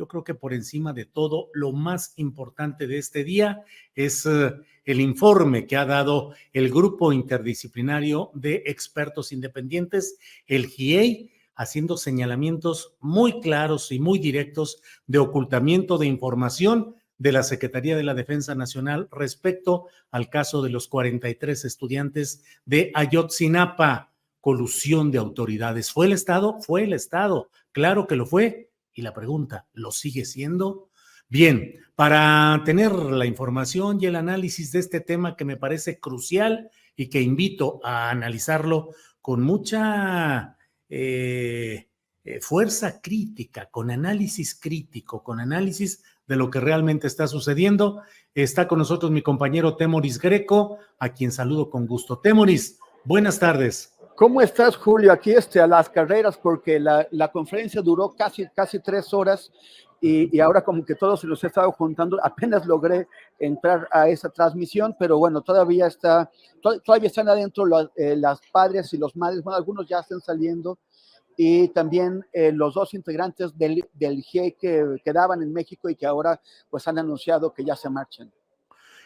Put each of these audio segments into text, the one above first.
yo creo que por encima de todo, lo más importante de este día es el informe que ha dado el Grupo Interdisciplinario de Expertos Independientes, el GIEI, haciendo señalamientos muy claros y muy directos de ocultamiento de información de la Secretaría de la Defensa Nacional respecto al caso de los 43 estudiantes de Ayotzinapa. Colusión de autoridades. ¿Fue el Estado? Fue el Estado. Claro que lo fue. Y la pregunta, ¿lo sigue siendo? Bien, para tener la información y el análisis de este tema que me parece crucial y que invito a analizarlo con mucha fuerza crítica, con análisis crítico, con análisis de lo que realmente está sucediendo, está con nosotros mi compañero Temoris Greco, a quien saludo con gusto. Temoris, buenas tardes. ¿Cómo estás, Julio? Aquí a las carreras, porque la conferencia duró casi 3 horas y ahora como que todos se los he estado juntando. Apenas logré entrar a esa transmisión, pero bueno, todavía están adentro las padres y los madres. Bueno, algunos ya están saliendo, y también los 2 integrantes del GIEI que quedaban en México y que ahora pues han anunciado que ya se marchan.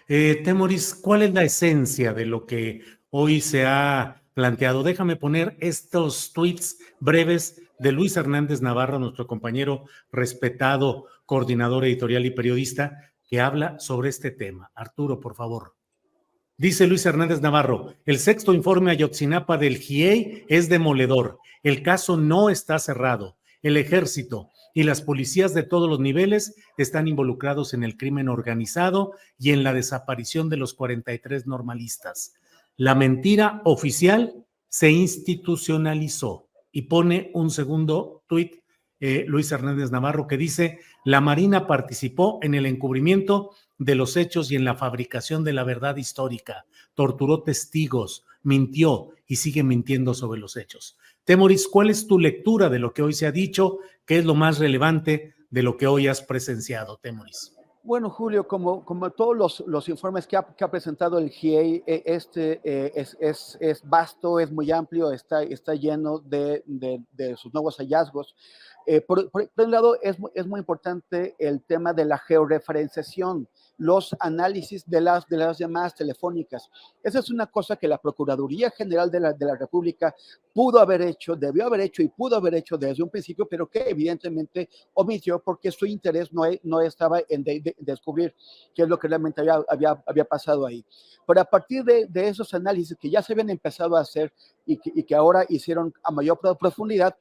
Temoris, ¿cuál es la esencia de lo que hoy se ha planteado? Déjame poner estos tweets breves de Luis Hernández Navarro, nuestro compañero respetado, coordinador editorial y periodista, que habla sobre este tema. Arturo, por favor. Dice Luis Hernández Navarro, el 6º informe Ayotzinapa del GIEI es demoledor. El caso no está cerrado. El ejército y las policías de todos los niveles están involucrados en el crimen organizado y en la desaparición de los 43 normalistas. La mentira oficial se institucionalizó. Y pone un segundo tuit, Luis Hernández Navarro, que dice, la Marina participó en el encubrimiento de los hechos y en la fabricación de la verdad histórica, torturó testigos, mintió y sigue mintiendo sobre los hechos. Temoris, ¿cuál es tu lectura de lo que hoy se ha dicho? ¿Qué es lo más relevante de lo que hoy has presenciado, Temoris? Bueno, Julio, como todos los informes que ha presentado el GIEI, es vasto, es muy amplio, está lleno de sus nuevos hallazgos. Por un lado, es muy importante el tema de la georreferenciación, los análisis de las llamadas telefónicas. Esa es una cosa que la Procuraduría General de la República pudo haber hecho, debió haber hecho y pudo haber hecho desde un principio, pero que evidentemente omitió porque su interés no estaba en descubrir qué es lo que realmente había pasado ahí. Pero a partir de esos análisis que ya se habían empezado a hacer y que ahora hicieron a mayor profundidad,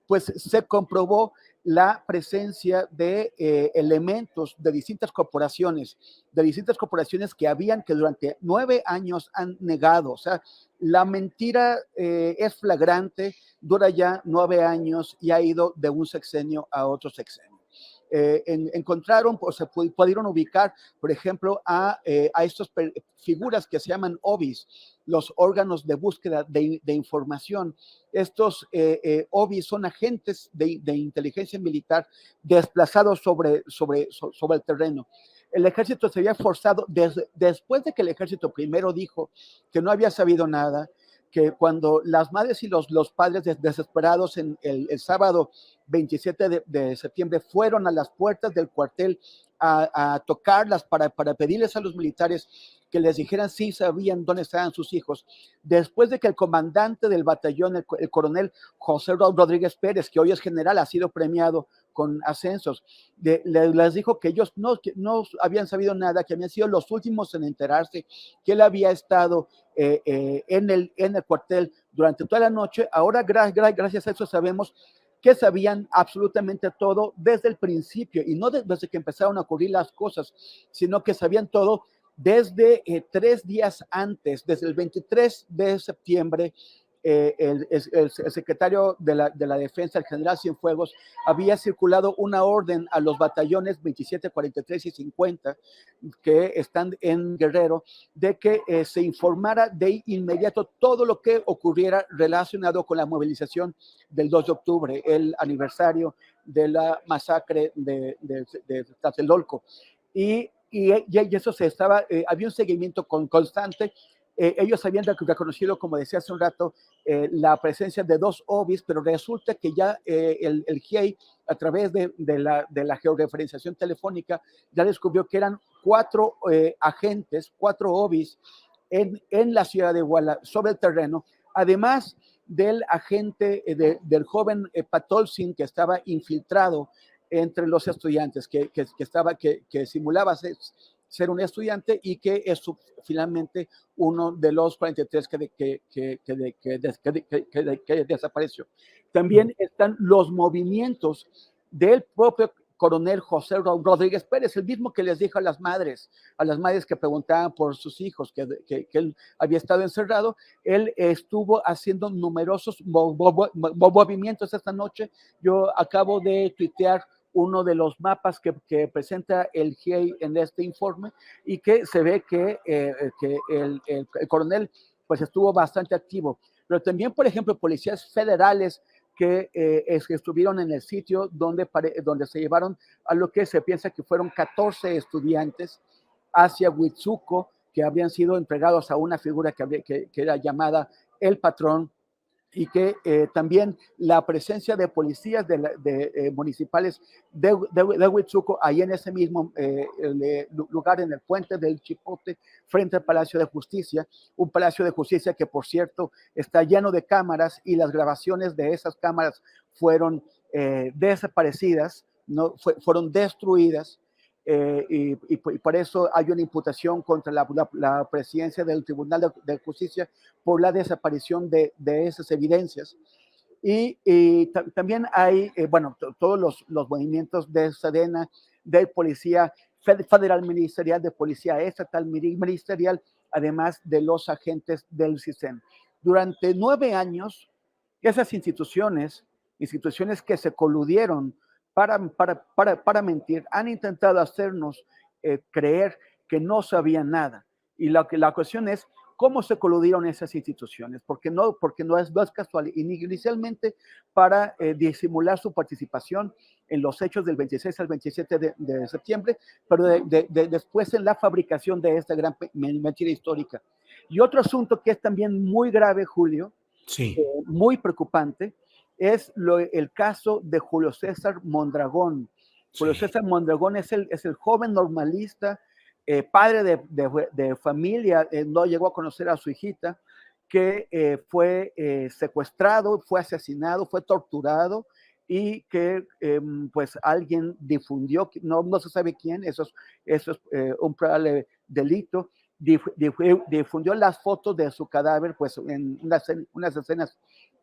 pues se comprobó la presencia de elementos de distintas corporaciones que durante 9 años han negado. O sea, la mentira es flagrante, dura ya 9 años y ha ido de un sexenio a otro sexenio. Encontraron, o se pudieron ubicar, por ejemplo, a estas figuras que se llaman OBIs, los órganos de búsqueda de información. Estos OBIs son agentes de inteligencia militar desplazados sobre el terreno. El ejército se había forzado, después de que el ejército primero dijo que no había sabido nada, que cuando las madres y los padres desesperados el sábado 27 de septiembre fueron a las puertas del cuartel a tocarlas para pedirles a los militares que les dijeran si sabían dónde estaban sus hijos, después de que el comandante del batallón, el coronel José Rodríguez Pérez, que hoy es general, ha sido premiado con ascensos, les dijo que ellos que no habían sabido nada, que habían sido los últimos en enterarse, que él había estado en el cuartel durante toda la noche. Ahora, gracias a eso, sabemos que sabían absolutamente todo desde el principio, y no desde que empezaron a ocurrir las cosas, sino que sabían todo desde 3 días antes, desde el 23 de septiembre. El secretario de la Defensa, el general Cienfuegos, había circulado una orden a los batallones 27, 43 y 50 que están en Guerrero, de que se informara de inmediato todo lo que ocurriera relacionado con la movilización del 2 de octubre, el aniversario de la masacre de Tlatelolco. Y eso había un seguimiento constante. ellos habían reconocido, como decía hace un rato, la presencia de 2 OVNIs, pero resulta que ya el GIEI, a través de la georreferenciación telefónica, ya descubrió que eran 4 agentes, 4 OVNIs en la ciudad de Iguala, sobre el terreno, además del agente, del joven Patolsin, que estaba infiltrado entre los estudiantes, que simulaba ser un estudiante y que es finalmente uno de los 43 que desapareció. También están los movimientos del propio coronel José Rodríguez Pérez, el mismo que les dijo a las madres que preguntaban por sus hijos, que él había estado encerrado. Él estuvo haciendo numerosos movimientos esta noche. Yo acabo de tuitear uno de los mapas que presenta el GIEI en este informe y que se ve que el coronel pues estuvo bastante activo. Pero también, por ejemplo, policías federales que estuvieron en el sitio donde se llevaron a lo que se piensa que fueron 14 estudiantes hacia Huitzuco, que habrían sido entregados a una figura que era llamada el patrón, y que también la presencia de policías municipales de Huitzuco, ahí en ese mismo lugar, en el puente del Chipote, frente al Palacio de Justicia, un Palacio de Justicia que, por cierto, está lleno de cámaras y las grabaciones de esas cámaras fueron desaparecidas, ¿no? Fueron destruidas. Y por eso hay una imputación contra la presidencia del Tribunal de Justicia por la desaparición de esas evidencias. Y también hay, bueno, todos los movimientos de SEDENA, de Policía Federal Ministerial, de Policía Estatal Ministerial, además de los agentes del CISEN. Durante 9 años, esas instituciones que se coludieron para mentir, han intentado hacernos creer que no sabían nada. Y la cuestión es cómo se coludieron esas instituciones, porque no es casual. Inicialmente para disimular su participación en los hechos del 26 al 27 de septiembre, pero después en la fabricación de esta gran mentira histórica. Y otro asunto que es también muy grave, Julio, sí, muy preocupante, es el caso de Julio César Mondragón. Julio sí. César Mondragón es el joven normalista, padre de familia, no llegó a conocer a su hijita, que fue secuestrado, fue asesinado, fue torturado y que pues alguien difundió, no se sabe quién, eso es un probable delito, difundió las fotos de su cadáver pues en unas escenas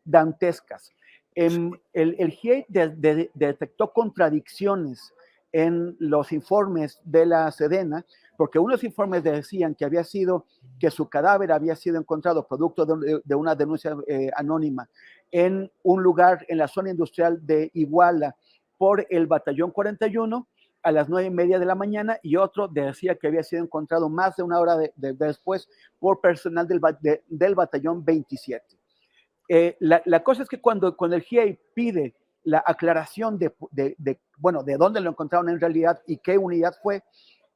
dantescas. El GIEI detectó contradicciones en los informes de la Sedena, porque unos informes decían que su cadáver había sido encontrado producto de una denuncia anónima en un lugar en la zona industrial de Iguala por el Batallón 41 a las 9:30 de la mañana, y otro decía que había sido encontrado más de una hora después por personal del Batallón 27. La cosa es que cuando el GIEI pide la aclaración de dónde lo encontraron en realidad y qué unidad fue,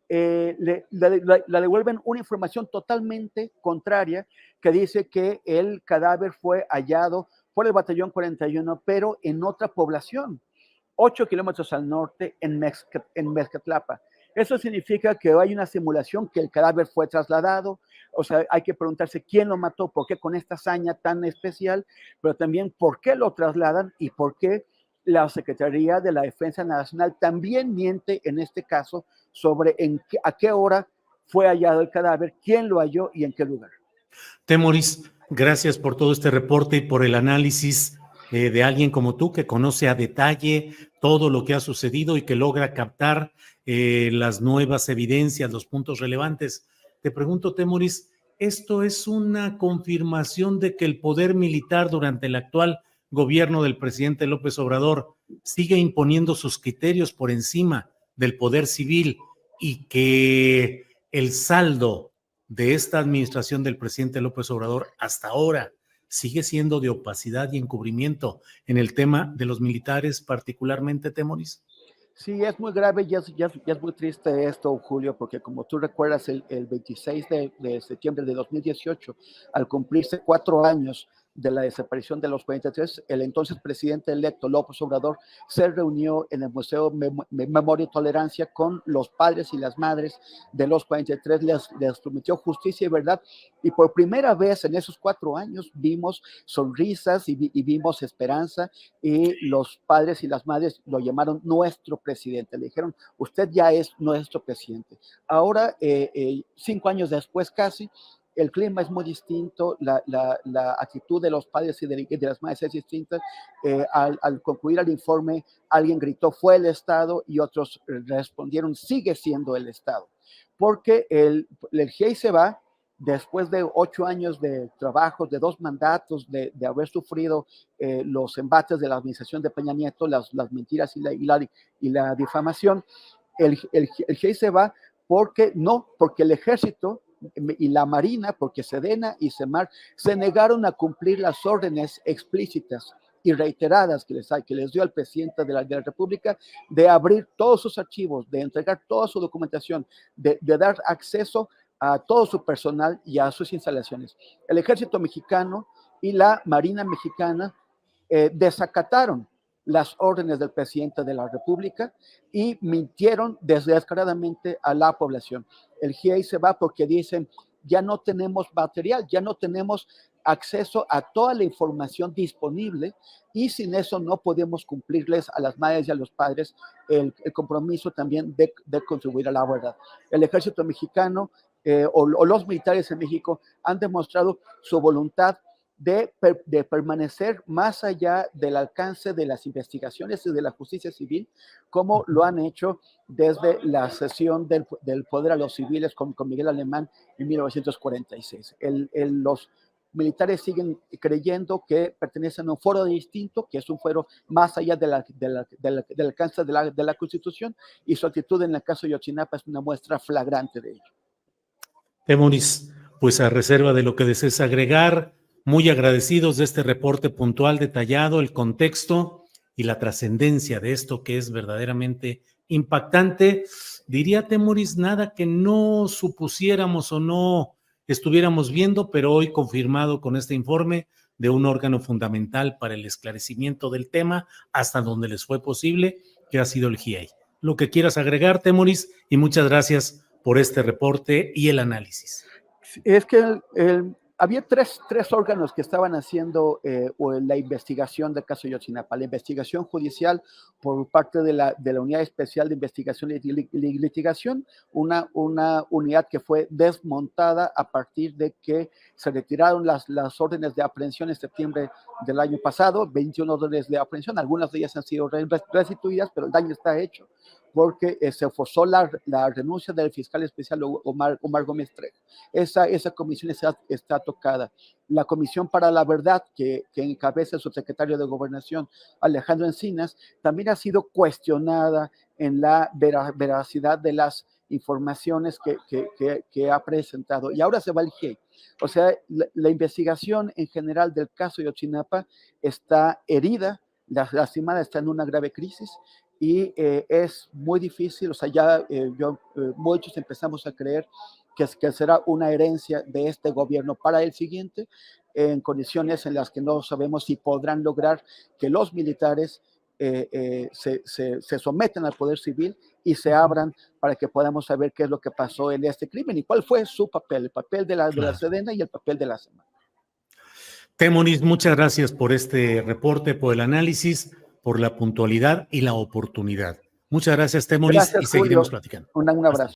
la devuelven una información totalmente contraria que dice que el cadáver fue hallado por el Batallón 41, pero en otra población, 8 kilómetros al norte, en Mezcatlapa. Eso significa que hay una simulación, que el cadáver fue trasladado. O sea, hay que preguntarse quién lo mató, por qué con esta hazaña tan especial, pero también por qué lo trasladan y por qué la Secretaría de la Defensa Nacional también miente en este caso sobre a qué hora fue hallado el cadáver, quién lo halló y en qué lugar. Temoris, gracias por todo este reporte y por el análisis de alguien como tú que conoce a detalle todo lo que ha sucedido y que logra captar las nuevas evidencias, los puntos relevantes. Te pregunto, Temoris, ¿esto es una confirmación de que el poder militar durante el actual gobierno del presidente López Obrador sigue imponiendo sus criterios por encima del poder civil y que el saldo de esta administración del presidente López Obrador hasta ahora sigue siendo de opacidad y encubrimiento en el tema de los militares, particularmente, Temoris? Sí, es muy grave y es muy triste esto, Julio, porque como tú recuerdas, el 26 de septiembre de 2018, al cumplirse 4 años de la desaparición de los 43, el entonces presidente electo López Obrador se reunió en el Museo Memoria y Tolerancia con los padres y las madres de los 43, les prometió justicia y verdad, y por primera vez en esos 4 años vimos sonrisas y vimos esperanza, y los padres y las madres lo llamaron nuestro presidente. Le dijeron, usted ya es nuestro presidente. Ahora, 5 años después casi, el clima es muy distinto, la actitud de los padres y de las madres es distinta. Al concluir el informe, alguien gritó, fue el Estado, y otros respondieron, sigue siendo el Estado. Porque el GIEI se va después de 8 años de trabajo, de 2 mandatos, de haber sufrido los embates de la administración de Peña Nieto, las mentiras y la difamación. El GIEI se va porque el ejército y la Marina, porque Sedena y Semar se negaron a cumplir las órdenes explícitas y reiteradas que les dio el presidente de la República de abrir todos sus archivos, de entregar toda su documentación, de dar acceso a todo su personal y a sus instalaciones. El ejército mexicano y la Marina mexicana desacataron las órdenes del presidente de la República y mintieron descaradamente a la población. El GIEI se va porque dicen, ya no tenemos material, ya no tenemos acceso a toda la información disponible, y sin eso no podemos cumplirles a las madres y a los padres el compromiso también de contribuir a la verdad. El ejército mexicano o los militares en México han demostrado su voluntad de permanecer más allá del alcance de las investigaciones y de la justicia civil, como lo han hecho desde la cesión del poder a los civiles con Miguel Alemán en 1946. Los militares siguen creyendo que pertenecen a un foro distinto, que es un foro más allá del alcance de la Constitución, y su actitud en el caso de Ayotzinapa es una muestra flagrante de ello. Temoris, pues a reserva de lo que desees agregar, muy agradecidos de este reporte puntual, detallado, el contexto y la trascendencia de esto que es verdaderamente impactante. Diría Temoris, nada que no supusiéramos o no estuviéramos viendo, pero hoy confirmado con este informe de un órgano fundamental para el esclarecimiento del tema, hasta donde les fue posible, que ha sido el GIEI. Lo que quieras agregar, Temoris, y muchas gracias por este reporte y el análisis. Es que había tres órganos que estaban haciendo la investigación del caso Ayotzinapa. La investigación judicial por parte de la Unidad Especial de Investigación y Litigación, una unidad que fue desmontada a partir de que se retiraron las órdenes de aprehensión en septiembre del año pasado, 21 órdenes de aprehensión, algunas de ellas han sido restituidas, pero el daño está hecho porque se forzó la renuncia del fiscal especial Omar Gómez Trejo. Esa comisión está tocada. La Comisión para la Verdad, que encabeza el subsecretario de Gobernación, Alejandro Encinas, también ha sido cuestionada en la veracidad de las informaciones que ha presentado. Y ahora se va el GIEI. O sea, la investigación en general del caso de Ayotzinapa está herida, lastimada, está en una grave crisis, y es muy difícil. O sea, ya muchos empezamos a creer que será una herencia de este gobierno para el siguiente, en condiciones en las que no sabemos si podrán lograr que los militares se sometan al poder civil y se abran para que podamos saber qué es lo que pasó en este crimen y cuál fue su papel, el papel de la Sedena y el papel de la Semar. Temoris, muchas gracias por este reporte, por el análisis, por la puntualidad y la oportunidad. Muchas gracias, Temoris, Gracias, y seguiremos Julio. platicando. Un abrazo.